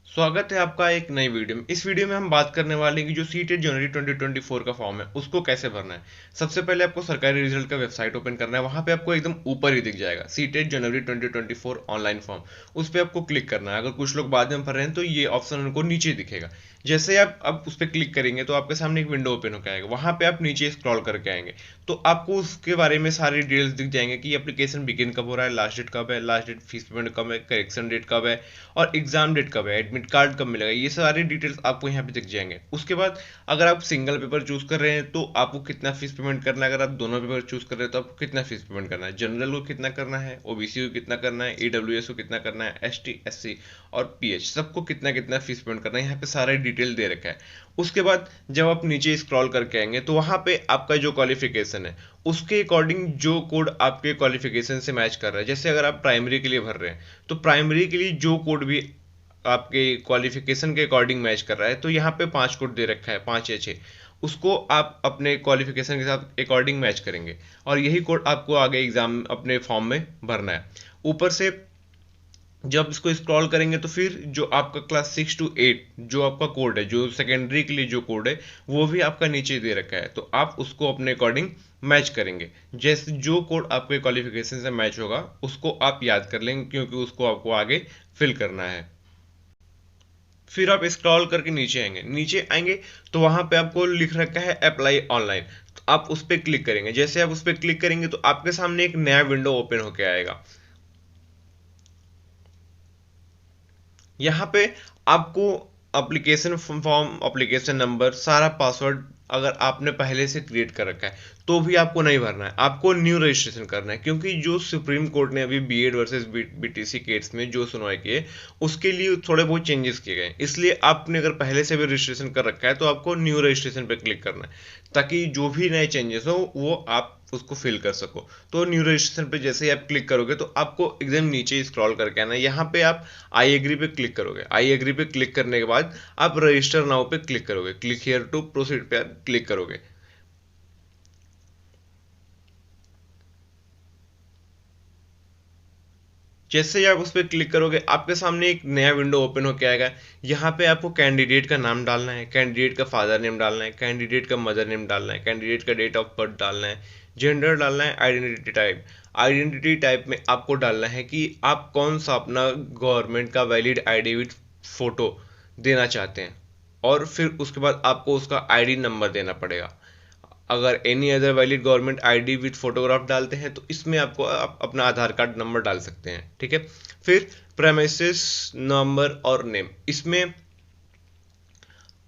स्वागत है आपका एक नई वीडियो में। इस वीडियो में हम बात करने वाले हैं कि जो सीटेट जनवरी 2024 का फॉर्म है उसको कैसे भरना है। सबसे पहले आपको सरकारी रिजल्ट का वेबसाइट ओपन करना है। वहां पे आपको एकदम ऊपर ही दिख जाएगा सीटेट जनवरी 2024 ऑनलाइन फॉर्म। उस पर आपको क्लिक करना है। अगर कुछ लोग बाद में भर रहे हैं तो ये ऑप्शन उनको नीचे दिखेगा। जैसे ही आप अब उस पर क्लिक करेंगे तो आपके सामने एक विंडो ओपन होकर आएगा। वहां पे आप नीचे स्क्रॉल करके आएंगे तो आपको उसके बारे में सारी डिटेल्स दिख जाएंगे कि एप्लीकेशन बिगिन कब हो रहा है, लास्ट डेट कब है, लास्ट डेट फीस पेमेंट कब है, करेक्शन डेट कब है और एग्जाम डेट कब है, एडमिट कार्ड कब मिलेगा। ये सारी डिटेल्स आपको यहाँ पे दिख जाएंगे। उसके बाद अगर आप सिंगल पेपर चूज कर रहे हैं तो आपको कितना फीस पेमेंट करना है। अगर आप दोनों पेपर चूज कर रहे हैं तो आपको कितना फीस पेमेंट करना है, जनरल को कितना करना है, ओबीसी को कितना करना है, ईडब्ल्यूएस को कितना करना है, एसटी एससी और पीएच सबको कितना कितना फीस पेमेंट करना है। यहाँ पे सारा डिटेल दे रखा है। उसके बाद जब आप नीचे स्क्रॉल करके आएंगे तो वहां पे आपका जो क्वालिफिकेशन है उसके अकॉर्डिंग जो कोड आपके क्वालिफिकेशन से मैच कर रहा है। जैसे अगर आप प्राइमरी के लिए भर रहे हैं तो प्राइमरी के लिए जो कोड भी आपके क्वालिफिकेशन के अकॉर्डिंग मैच कर रहा है तो यहाँ पे 5 कोड दे रखा है, 5 या 6। उसको आप अपने क्वालिफिकेशन के साथ अकॉर्डिंग मैच करेंगे और यही कोड आपको आगे एग्जाम अपने फॉर्म में भरना है। ऊपर से जब इसको स्क्रॉल करेंगे तो फिर जो आपका क्लास 6 to 8 जो आपका कोड है, जो सेकेंडरी के लिए जो कोड है वो भी आपका नीचे दे रखा है तो आप उसको अपने अकॉर्डिंग मैच करेंगे। जैसे जो कोड आपके क्वालिफिकेशन से मैच होगा उसको आप याद कर लेंगे क्योंकि उसको आपको आगे फिल करना है। फिर आप स्क्रॉल करके नीचे आएंगे तो वहां पे आपको लिख रखा है अप्लाई ऑनलाइन। तो आप उस पर क्लिक करेंगे। जैसे आप उस पर क्लिक करेंगे तो आपके सामने एक नया विंडो ओपन होके आएगा। यहाँ पे आपको एप्लीकेशन फॉर्म, एप्लीकेशन नंबर, सारा पासवर्ड अगर आपने पहले से क्रिएट कर रखा है तो भी आपको नहीं भरना है, आपको न्यू रजिस्ट्रेशन करना है। क्योंकि जो सुप्रीम कोर्ट ने अभी बीएड वर्सेस बीटीसी केस में जो सुनवाई की है उसके लिए थोड़े बहुत चेंजेस किए गए, इसलिए आपने अगर पहले से भी रजिस्ट्रेशन कर रखा है तो आपको न्यू रजिस्ट्रेशन पे क्लिक करना है ताकि जो भी नए चेंजेस हो वो आप उसको फिल कर सको। तो न्यू रजिस्ट्रेशन पे जैसे ही आप क्लिक करोगे तो आपको एकदम नीचे स्क्रॉल करके आना है। यहाँ पे आप आई एग्री पे क्लिक करोगे। आई एग्री पे क्लिक करने के बाद आप रजिस्टर नाउ पे क्लिक करोगे। क्लिक हियर टू प्रोसीड पे क्लिक करोगे। जैसे ही आप उस पर क्लिक करोगे आपके सामने एक नया विंडो ओपन होकर आएगा। यहाँ पे आपको कैंडिडेट का नाम डालना है, कैंडिडेट का फादर नेम डालना है, कैंडिडेट का मदर नेम डालना है, कैंडिडेट का डेट ऑफ बर्थ डालना है, जेंडर डालना है, आइडेंटिटी टाइप। आइडेंटिटी टाइप में आपको डालना है कि आप कौन सा अपना गवर्नमेंट का वैलिड आईडी विथ फोटो देना चाहते हैं और फिर उसके बाद आपको उसका आईडी नंबर देना पड़ेगा। अगर any other valid government ID with photograph डालते हैं तो इसमें आपको आप अपना आधार कार्ड नंबर डाल सकते हैं, ठीक है। फिर प्रेमिसेस नंबर और नेम, इसमें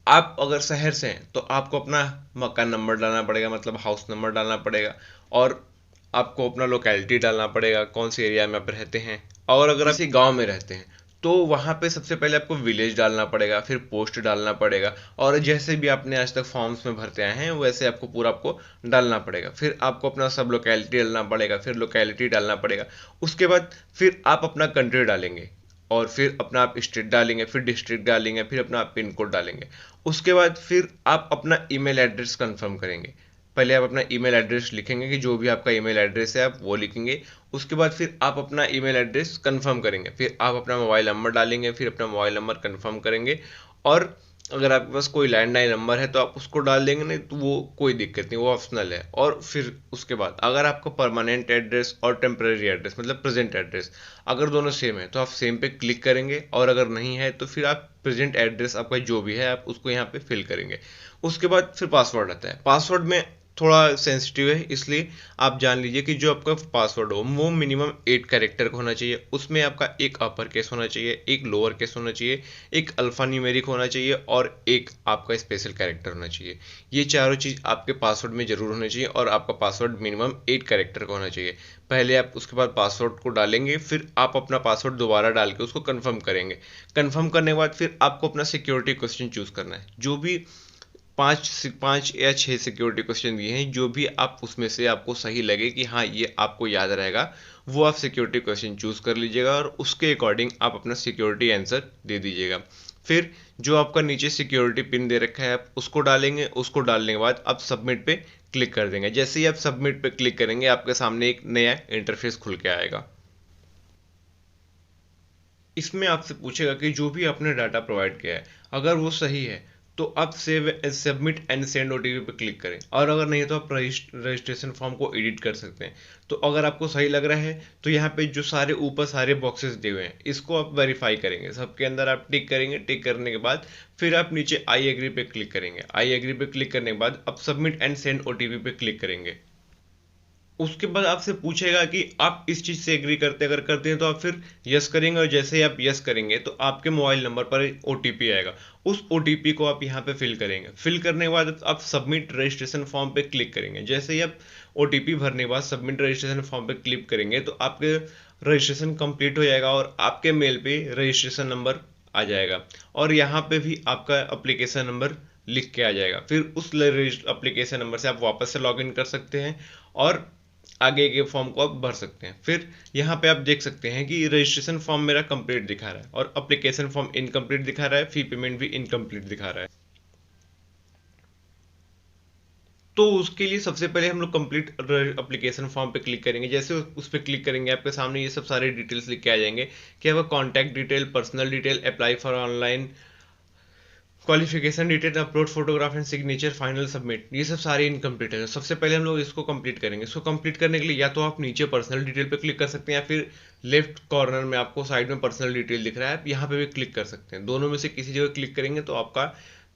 आप अगर शहर से हैं तो आपको अपना मकान नंबर डालना पड़ेगा, मतलब हाउस नंबर डालना पड़ेगा। और आपको अपना लोकेलिटी डालना पड़ेगा, कौन से एरिया में आप रहते हैं। और अगर आप किसी गांव में रहते हैं तो वहां पे सबसे पहले आपको विलेज डालना पड़ेगा, फिर पोस्ट डालना पड़ेगा। और जैसे भी आपने आज तक फॉर्म्स में भरते आए हैं वैसे आपको पूरा आपको डालना पड़ेगा। फिर आपको अपना सब लोकेलिटी डालना पड़ेगा, फिर लोकेलिटी डालना पड़ेगा। उसके बाद फिर आप अपना कंट्री डालेंगे और फिर अपना आप स्टेट डालेंगे, फिर डिस्ट्रिक्ट डालेंगे, फिर अपना आप पिन कोड डालेंगे। उसके बाद फिर आप अपना ईमेल एड्रेस कंफर्म करेंगे। पहले आप अपना ईमेल एड्रेस लिखेंगे कि जो भी आपका ईमेल एड्रेस है आप वो लिखेंगे। उसके बाद फिर आप अपना ईमेल एड्रेस कंफर्म करेंगे, फिर आप अपना मोबाइल नंबर डालेंगे, फिर अपना मोबाइल नंबर कंफर्म करेंगे। और अगर आपके पास कोई लैंडलाइन नंबर है तो आप उसको डाल देंगे, नहीं तो वो कोई दिक्कत नहीं, वो ऑप्शनल है। और फिर उसके बाद अगर आपका परमानेंट एड्रेस और टेम्परेरी एड्रेस मतलब प्रेजेंट एड्रेस अगर दोनों सेम है तो आप सेम पे क्लिक करेंगे, और अगर नहीं है तो फिर आप प्रेजेंट एड्रेस आपका जो भी है आप उसको यहाँ पे फिल करेंगे। उसके बाद फिर पासवर्ड आता है। पासवर्ड में थोड़ा सेंसिटिव है, इसलिए आप जान लीजिए कि जो आपका पासवर्ड हो वो मिनिमम 8 कैरेक्टर का होना चाहिए। उसमें आपका एक अपर केस होना चाहिए, एक लोअर केस होना चाहिए, एक अल्फा न्यूमेरिक होना चाहिए और एक आपका स्पेशल कैरेक्टर होना चाहिए। ये चारों चीज़ आपके पासवर्ड में जरूर होनी चाहिए और आपका पासवर्ड मिनिमम 8 कैरेक्टर का होना चाहिए। पहले आप उसके बाद पासवर्ड को डालेंगे, फिर आप अपना पासवर्ड दोबारा डाल के उसको कंफर्म करेंगे। कंफर्म करने के बाद फिर आपको अपना सिक्योरिटी क्वेश्चन चूज करना है। जो भी 5 या 6 सिक्योरिटी क्वेश्चन दिए हैं, जो भी आप उसमें से आपको सही लगे कि हाँ ये आपको याद रहेगा, वो आप सिक्योरिटी क्वेश्चन चूज कर लीजिएगा और उसके अकॉर्डिंग आप अपना सिक्योरिटी आंसर दे दीजिएगा। फिर जो आपका नीचे सिक्योरिटी पिन दे रखा है आप उसको डालेंगे। उसको डालने के बाद आप सबमिट पे क्लिक कर देंगे। जैसे ही आप सबमिट पे क्लिक करेंगे आपके सामने एक नया इंटरफेस खुल के आएगा। इसमें आपसे पूछेगा कि जो भी आपने डाटा प्रोवाइड किया है, अगर वो सही है तो आप save submit and send OTP पे क्लिक करें, और अगर नहीं तो आप रजिस्ट्रेशन फॉर्म को एडिट कर सकते हैं। तो अगर आपको सही लग रहा है तो यहाँ पे जो सारे ऊपर सारे बॉक्सेस दिए हुए हैं इसको आप वेरीफाई करेंगे, सबके अंदर आप टिक करेंगे। टिक करने के बाद फिर आप नीचे आई एग्री पे क्लिक करेंगे। आई एग्री पे क्लिक करने के बाद आप सबमिट एंड सेंड ओटीपी पे क्लिक करेंगे। उसके बाद आपसे पूछेगा कि आप इस चीज से एग्री करते हैं, अगर करते हैं तो आप फिर यस करेंगे, और जैसे ही आप यस करेंगे तो आपके मोबाइल नंबर पर ओटीपी आएगा। उस ओटीपी को आप यहाँ पे फिल करेंगे। फिल करने के बाद आप सबमिट रजिस्ट्रेशन फॉर्म पे क्लिक करेंगे। जैसे ही आप ओटीपी भरने के बाद सबमिट रजिस्ट्रेशन फॉर्म पे क्लिक करेंगे तो आपके रजिस्ट्रेशन कंप्लीट हो जाएगा और आपके मेल पे रजिस्ट्रेशन नंबर आ जाएगा, और यहाँ पे भी आपका अप्लीकेशन नंबर लिख के आ जाएगा। फिर उस एप्लीकेशन नंबर से आप वापस से लॉगिन कर सकते हैं और आगे के फॉर्म को आप भर सकते हैं। फिर यहाँ पे आप देख सकते हैं कि रजिस्ट्रेशन फॉर्म मेरा कंप्लीट दिखा रहा है और एप्लीकेशन फॉर्म इनकम्प्लीट दिखा रहा है, फी पेमेंट भी इनकम्प्लीट दिखा रहा है। तो उसके लिए सबसे पहले हम लोग कंप्लीट एप्लीकेशन फॉर्म पे क्लिक करेंगे। जैसे उस पर क्लिक करेंगे आपके सामने ये सब सारे डिटेल्स लिख के आ जाएंगे कि आपका contact detail, personal detail, apply for online qualification detail, upload photograph and signature, final submit, ये सब सारे इनकम्प्लीट है। सबसे पहले हम लोग इसको कंप्लीट करेंगे। इसको कंप्लीट करने के लिए या तो आप नीचे पर्सनल डिटेल पे क्लिक कर सकते हैं, या फिर लेफ्ट कॉर्नर में आपको साइड में पर्सनल डिटेल दिख रहा है, आप यहाँ पे भी क्लिक कर सकते हैं। दोनों में से किसी जगह क्लिक करेंगे तो आपका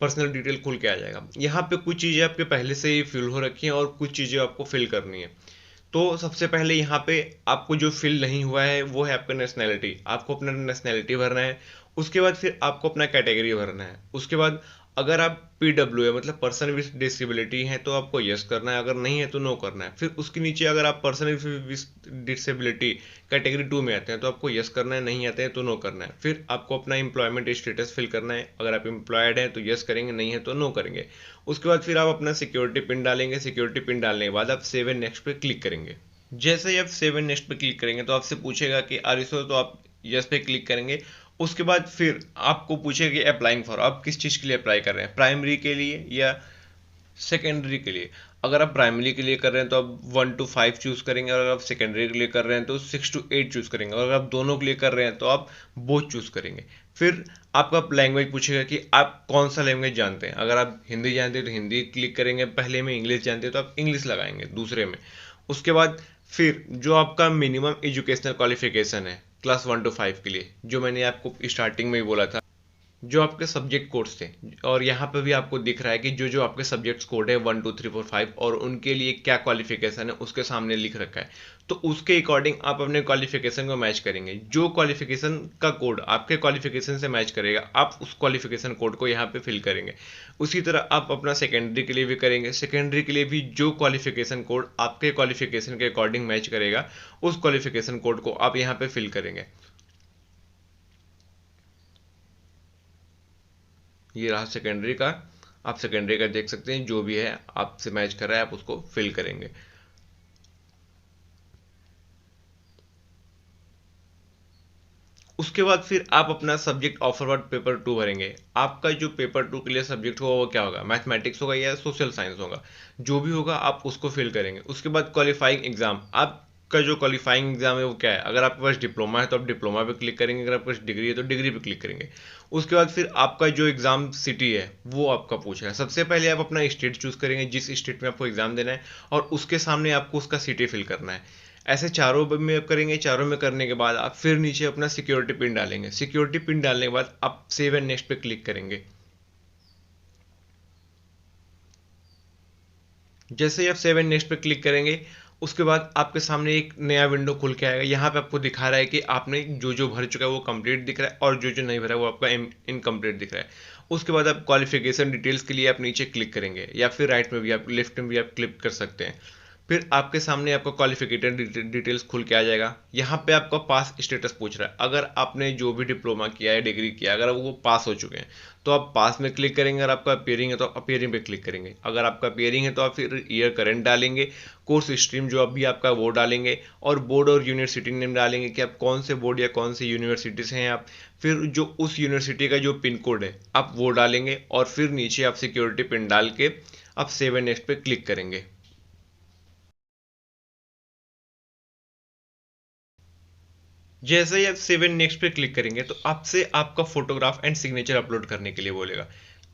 पर्सनल डिटेल खुल के आ जाएगा। यहाँ पे कुछ चीज़ें आपके पहले से ही फिल हो रखी हैं और कुछ चीज़ें आपको फिल करनी है। तो सबसे पहले यहाँ पे आपको जो फिल नहीं हुआ है वो है आपका नेशनैलिटी। आपको अपना नेशनैलिटी भरना है। उसके बाद फिर आपको अपना कैटेगरी भरना है। उसके बाद अगर आप पीडब्ल्यू है, मतलब पर्सन विद डिसेबिलिटी है, तो आपको यस करना है, अगर नहीं है तो नो करना है। फिर उसके नीचे अगर आप पर्सन विद डिसेबिलिटी कैटेगरी 2 में आते हैं तो आपको यस करना है, नहीं आते हैं तो नो करना है। फिर आपको अपना एम्प्लॉयमेंट स्टेटस फिल करना है। अगर आप एम्प्लॉयड हैं तो यस करेंगे, नहीं है तो नो करेंगे। उसके बाद फिर आप अपना सिक्योरिटी पिन डालेंगे। सिक्योरिटी पिन डालने के बाद आप सेव एंड नेक्स्ट पे क्लिक करेंगे। जैसे ही आप सेव एंड नेक्स्ट पे क्लिक करेंगे तो आपसे पूछेगा कि आर यू श्योर, तो आप यस पे क्लिक करेंगे। उसके बाद फिर आपको पूछेगा कि अप्लाइंग फॉर, आप किस चीज़ के लिए अप्लाई कर रहे हैं, प्राइमरी के लिए या सेकेंडरी के लिए। अगर आप प्राइमरी के लिए कर रहे हैं तो आप 1 to 5 चूज करेंगे, और अगर आप सेकेंडरी के लिए कर रहे हैं तो 6 to 8 चूज करेंगे, और अगर आप दोनों के लिए कर रहे हैं तो आप बोथ चूज करेंगे। फिर आपका लैंग्वेज पूछेगा कि आप कौन सा लैंग्वेज जानते हैं। अगर आप हिंदी जानते हैं तो हिंदी क्लिक करेंगे पहले में, इंग्लिश जानते हैं तो आप इंग्लिश लगाएंगे दूसरे में। उसके बाद फिर जो आपका मिनिमम एजुकेशनल क्वालिफिकेशन है क्लास 1 to 5 के लिए, जो मैंने आपको स्टार्टिंग में ही बोला था, जो आपके सब्जेक्ट कोड्स थे, और यहाँ पे भी आपको दिख रहा है कि जो जो आपके सब्जेक्ट्स कोड है 1 2 3 4 5 और उनके लिए क्या क्वालिफिकेशन है उसके सामने लिख रखा है। तो उसके अकॉर्डिंग आप अपने क्वालिफिकेशन को मैच करेंगे। जो क्वालिफिकेशन का कोड आपके क्वालिफिकेशन से मैच करेगा आप उस क्वालिफिकेशन कोड को यहाँ पे फिल करेंगे। उसी तरह आप अपना सेकेंडरी के लिए भी करेंगे। सेकेंडरी के लिए भी जो क्वालिफिकेशन कोड आपके क्वालिफिकेशन के अकॉर्डिंग मैच करेगा उस क्वालिफिकेशन कोड को आप यहाँ पे फिल करेंगे। ये रहा सेकेंडरी का। आप सेकेंडरी का देख सकते हैं, जो भी है आपसे मैच कर रहा है आप उसको फिल करेंगे। उसके बाद फिर आप अपना सब्जेक्ट ऑफर वर्ड पेपर 2 भरेंगे। आपका जो पेपर 2 के लिए सब्जेक्ट होगा वो क्या होगा, मैथमेटिक्स होगा या सोशल साइंस होगा, जो भी होगा आप उसको फिल करेंगे। उसके बाद क्वालिफाइंग एग्जाम, आपका जो क्वालिफाइंग एग्जाम है वो क्या है। अगर आपके पास डिप्लोमा है तो आप डिप्लोमा पे क्लिक करेंगे, अगर आपके पास डिग्री है तो डिग्री पे क्लिक करेंगे। उसके बाद फिर आपका जो एग्जाम सिटी है वो आपका पूछेगा। सबसे पहले आप अपना स्टेट चूज करेंगे, जिस स्टेट में आपको एग्जाम देना है, और उसके सामने आपको उसका सिटी फिल करना है। ऐसे चारों में आप करेंगे। चारों में करने के बाद आप फिर नीचे अपना सिक्योरिटी पिन डालेंगे। सिक्योरिटी पिन डालने के बाद आप सेव एंड नेक्स्ट पे क्लिक करेंगे। जैसे ही आप सेव एंड नेक्स्ट पे क्लिक करेंगे उसके बाद आपके सामने एक नया विंडो खुल के आएगा। यहाँ पे आपको दिखा रहा है कि आपने जो जो भर चुका है वो कंप्लीट दिख रहा है, और जो जो नहीं भरा है वो आपका इनकम्प्लीट दिख रहा है। उसके बाद आप क्वालिफिकेशन डिटेल्स के लिए आप नीचे क्लिक करेंगे, या फिर राइट में भी आप, लेफ्ट में भी आप क्लिक कर सकते हैं। फिर आपके सामने आपका क्वालिफिकेशन डिटेल्स खुल के आ जाएगा। यहाँ पे आपका पास स्टेटस पूछ रहा है। अगर आपने जो भी डिप्लोमा किया है, डिग्री किया, अगर वो पास हो चुके हैं तो आप पास में क्लिक करेंगे। अगर आपका अपियरिंग है तो आप अपियरिंग पे क्लिक करेंगे। अगर आपका अपियरिंग है तो आप फिर ईयर करेंट डालेंगे, कोर्स स्ट्रीम जो अभी आपका वो डालेंगे, और बोर्ड और यूनिवर्सिटी नेम डालेंगे कि आप कौन से बोर्ड या कौन से यूनिवर्सिटी से हैं आप। फिर जो उस यूनिवर्सिटी का जो पिन कोड है आप वो डालेंगे, और फिर नीचे आप सिक्योरिटी पिन डाल के आप सेव एंड नेक्स्ट पे क्लिक करेंगे। जैसे ही आप सेव एंड नेक्स्ट पे क्लिक करेंगे तो आपसे आपका फोटोग्राफ एंड सिग्नेचर अपलोड करने के लिए बोलेगा।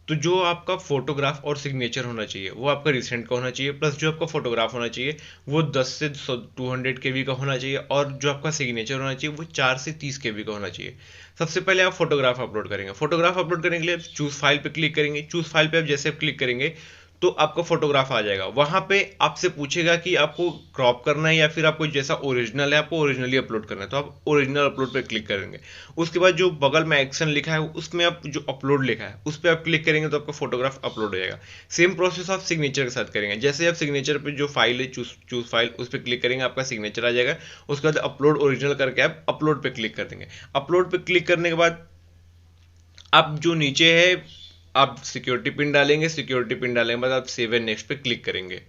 तो जो आपका फोटोग्राफ और सिग्नेचर होना चाहिए वो आपका रिसेंट का होना चाहिए, प्लस जो आपका फोटोग्राफ होना चाहिए वो 10 से 200 केबी का होना चाहिए, और जो आपका सिग्नेचर होना चाहिए वो 4 से 30 केबी का होना चाहिए। सबसे पहले आप फोटोग्राफ अपलोड करेंगे। फोटोग्राफ अपलोड करने के लिए चूज फाइल पे क्लिक करेंगे। चूज फाइल पे आप जैसे क्लिक करेंगे तो आपका फोटोग्राफ आ जाएगा। वहां पे आपसे पूछेगा कि आपको क्रॉप करना है या फिर आपको जैसा ओरिजिनल है आपको ओरिजिनली अपलोड करना है, तो आप ओरिजिनल अपलोड पे क्लिक करेंगे। उसके बाद जो बगल में एक्शन लिखा है उसमें आप जो अपलोड लिखा है उस पर आप क्लिक करेंगे तो आपका फोटोग्राफ अपलोड हो जाएगा। सेम प्रोसेस आप सिग्नेचर के साथ करेंगे। जैसे आप सिग्नेचर पे जो फाइल है चूज फाइल उस पर क्लिक करेंगे आपका सिग्नेचर आ जाएगा। उसके बाद अपलोड ओरिजिनल करके आप अपलोड पे क्लिक कर देंगे। अपलोड पे क्लिक करने के बाद आप जो नीचे है आप सिक्योरिटी पिन डालेंगे। सिक्योरिटी पिन डालने के बाद आप सेव एंड नेक्स्ट पे क्लिक करेंगे।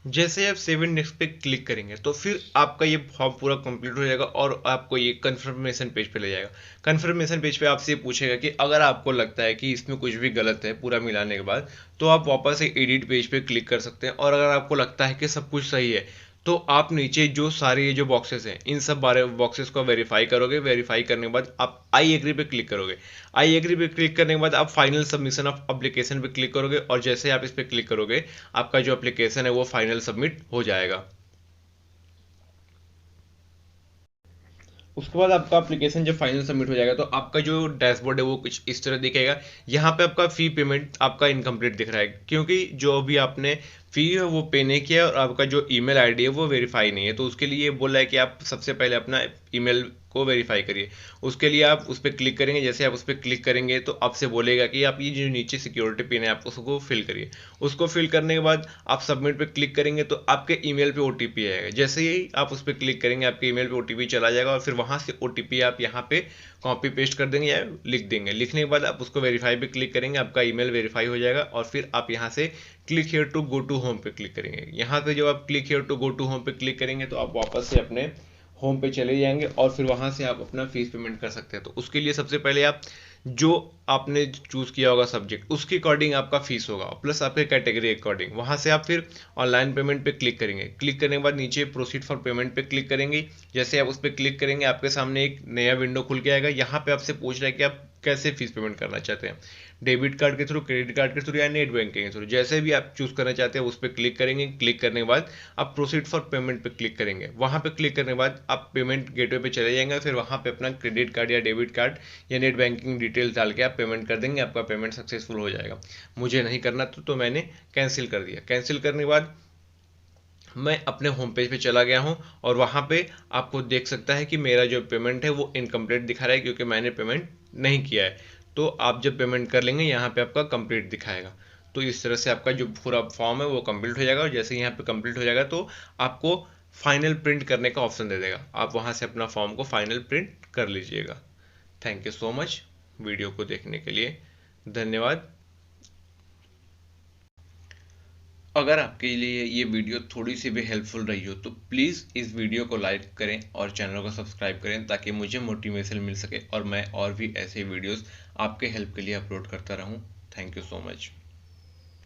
जैसे आप सेव एंड नेक्स्ट पे क्लिक करेंगे तो फिर आपका ये फॉर्म पूरा कंप्लीट हो जाएगा और आपको ये कंफर्मेशन पेज पे ले जाएगा। कंफर्मेशन पेज पे आपसे पूछेगा कि अगर आपको लगता है कि इसमें कुछ भी गलत है पूरा मिलाने के बाद तो आप वापस से एडिट पेज पे क्लिक कर सकते हैं, और अगर आपको लगता है कि सब कुछ सही है तो आप नीचे जो सारे ये जो बॉक्सेस हैं इन सब बारे बॉक्सेस को वेरीफाई करोगे। वेरीफाई करने के बाद आप आई एग्री पे क्लिक करोगे। आई एग्री पे क्लिक करने के बाद आप फाइनल सबमिशन ऑफ एप्लीकेशन पे क्लिक करोगे, और जैसे आप इस पे क्लिक करोगे आपका जो एप्लीकेशन है वो फाइनल सबमिट हो जाएगा। उसके बाद आपका एप्लीकेशन जब फाइनल सबमिट हो जाएगा तो आपका जो डैशबोर्ड है वो कुछ इस तरह दिखेगा। यहाँ पे आपका फी पेमेंट आपका इनकम्प्लीट दिख रहा है क्योंकि जो भी आपने फी है वो पे नहीं किया और आपका जो ईमेल आईडी है वो वेरीफाई नहीं है। तो उसके लिए बोला है कि आप सबसे पहले अपना ईमेल को वेरीफाई करिए। उसके लिए आप उस पर क्लिक करेंगे। जैसे आप उस पर क्लिक करेंगे तो आपसे बोलेगा कि आप ये जो नीचे सिक्योरिटी पिन है आप उसको फिल करिए। उसको फिल करने के बाद आप सबमिट पे क्लिक करेंगे तो आपके ईमेल पे ओटीपी आएगा। जैसे ही आप उस पर क्लिक करेंगे आपके ईमेल पे ओटीपी चला जाएगा, और फिर वहां से ओटीपी आप यहाँ पे कॉपी पेस्ट कर देंगे या लिख देंगे। लिखने के बाद आप उसको वेरीफाई पे क्लिक करेंगे, आपका ईमेल वेरीफाई हो जाएगा, और फिर आप यहाँ से click here to go to home पे क्लिक करेंगे। यहाँ पे जब आप click here to go to home पे क्लिक करेंगे तो आप वापस से अपने होम पे चले जाएंगे और फिर वहां से आप अपना फीस पेमेंट कर सकते हैं। तो उसके लिए सबसे पहले आप जो आपने चूज किया होगा सब्जेक्ट उसके अकॉर्डिंग आपका फीस होगा, प्लस आपके कैटेगरी अकॉर्डिंग। वहां से आप फिर ऑनलाइन पेमेंट पे क्लिक करेंगे। क्लिक करने के बाद नीचे प्रोसीड फॉर पेमेंट पे क्लिक करेंगे। जैसे आप उस पर क्लिक करेंगे आपके सामने एक नया विंडो खुल के आएगा। यहाँ पे आपसे पूछ रहा है कि आप कैसे फीस पेमेंट करना चाहते हैं, डेबिट कार्ड के थ्रू, क्रेडिट कार्ड के थ्रू या नेट बैंकिंग के थ्रू। जैसे भी आप चूज करना चाहते हैं उस पर क्लिक करेंगे। क्लिक करने के बाद आप प्रोसीड फॉर पेमेंट पे क्लिक करेंगे। वहां पे क्लिक करने के बाद आप पेमेंट गेटवे पे चले जाएंगे। फिर वहां पे अपना क्रेडिट कार्ड या डेबिट कार्ड या नेट बैंकिंग डिटेल्स डाल के आप पेमेंट कर देंगे। आपका पेमेंट सक्सेसफुल हो जाएगा। मुझे नहीं करना तो मैंने कैंसिल कर दिया। कैंसिल करने के बाद मैं अपने होम पेज पे चला गया हूं, और वहां पे आपको देख सकता है कि मेरा जो पेमेंट है वो इनकम्प्लीट दिखा रहा है क्योंकि मैंने पेमेंट नहीं किया है। तो आप जब पेमेंट कर लेंगे यहाँ पे आपका कंप्लीट दिखाएगा। तो इस तरह से आपका जो पूरा फॉर्म है वो कंप्लीट हो जाएगा, और जैसे यहाँ पे कंप्लीट हो जाएगा तो आपको फाइनल प्रिंट करने का ऑप्शन दे देगा। आप वहां से अपना फॉर्म को फाइनल प्रिंट कर लीजिएगा। Thank you so much video को देखने के लिए। धन्यवाद। अगर आपके लिए ये वीडियो थोड़ी सी भी हेल्पफुल रही हो तो प्लीज़ इस वीडियो को लाइक करें और चैनल को सब्सक्राइब करें ताकि मुझे मोटिवेशन मिल सके और मैं और भी ऐसे वीडियोस आपके हेल्प के लिए अपलोड करता रहूं। Thank you so much.